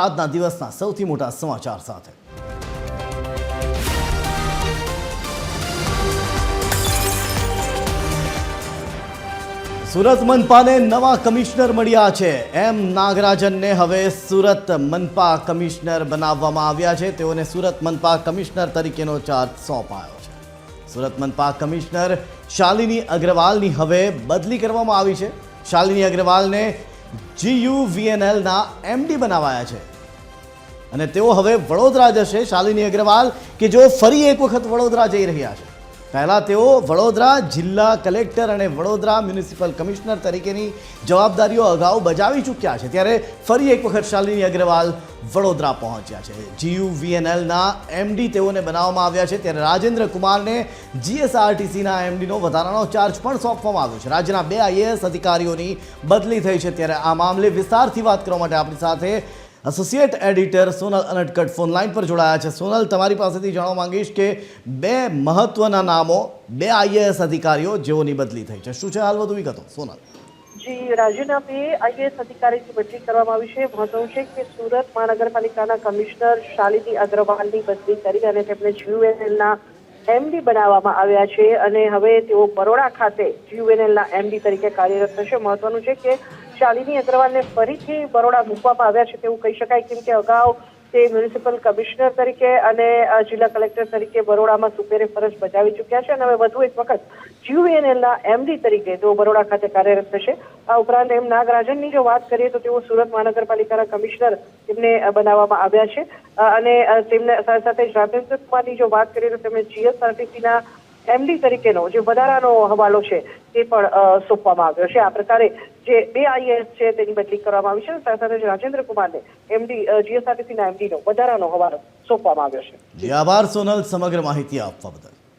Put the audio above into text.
આજના દિવસના સૌથી મોટા સમાચાર સાથે સુરત મનપાને નવા કમિશનર મળ્યા છે। એમ નાગરાજનને હવે સુરત મનપા કમિશનર બનાવવામાં આવ્યા છે। તેઓને સુરત મનપા કમિશનર તરીકેનો ચાર્જ સોંપાયો છે। સુરત મનપા કમિશનર શાલિની અગ્રવાલની હવે બદલી કરવામાં આવી છે। શાલિની અગ્રવાલને GUVNLના MD બનાવાયા છે અને તેઓ હવે વડોદરા જશે। શાલિની અગ્રવાલ કે જો ફરી એક વખત વડોદરા જઈ રહ્યા છે। પહેલાં તેઓ વડોદરા જિલ્લા કલેક્ટર અને વડોદરા મ્યુનિસિપલ કમિશનર તરીકેની જવાબદારીઓ અગાઉ બજાવી ચૂક્યા છે, ત્યારે ફરી એક વખત શાલિની અગ્રવાલ વડોદરા પહોંચ્યા છે। GUVNLના MD તેઓને બનાવવામાં આવ્યા છે, ત્યારે રાજેન્દ્ર કુમારને GSRTCના MDનો વધારાનો ચાર્જ પણ સોંપવામાં આવ્યો છે। રાજ્યના 2 IAS અધિકારીઓની બદલી થઈ છે, ત્યારે આ મામલે વિસ્તારથી વાત કરવા માટે આપણી સાથે એસોસિએટ એડિટર સોનલ અનટકટ ફોન લાઈન પર જોડાયા છે। સોનલ, તમારી પાસેથી જાણવા માંગીશ કે 2 મહત્વના નામો, 2 IAS અધિકારીઓ જેઓની બદલી થઈ છે, શું છે હાલ વધુ વિગતો? સોનલ જી, રાજ્યના 2 IAS અધિકારીની બદલી કરવામાં આવી છે। મહત્વનું છે કે સુરત મહાનગરપાલિકાના કમિશનર શાલિની અગ્રવાલની બદલી કરી અને તેમને GUVNLના MD બનાવવામાં આવ્યા છે અને હવે તેઓ બરોડા ખાતે GUVNLના MD તરીકે કાર્યરત થશે। મહત્વનું છે કે શાલિની અગ્રવાલને ફરીથી બરોડા મૂકવામાં આવ્યા છે તેવું કહી શકાય, કેમ કે અગાઉ તે મ્યુનિસિપલ કમિશનર તરીકે અને જિલ્લા કલેક્ટર તરીકે બરોડામાં સુપેરે ફરજ બજાવી ચૂક્યા છે અને હવે વધુ એક વખત GUVNLના MD તરીકે તેઓ બરોડા ખાતે કાર્યરત થશે। આ ઉપરાંત એમ નાગરાજનની જો વાત કરીએ તો તેઓ સુરત મહાનગરપાલિકાના કમિશનર તેમને બનાવવામાં આવ્યા છે અને તેમને સાથે સાથે રાજેન્દ્ર કુમારની જો વાત કરીએ તો તેમને GSRTCના MD તરીકેનો જે વધારાનો હવાલો છે તે પણ સોંપવામાં આવ્યો છે। આ પ્રકારે જે 2 IAS છે તેની બદલી કરવામાં આવી છે, સાથે સાથે રાજેન્દ્ર કુમારને GSRTCના MDનો વધારાનો હવાલો સોંપવામાં આવ્યો છે। આભાર સોનલ સમગ્ર માહિતી આપવા બદલ।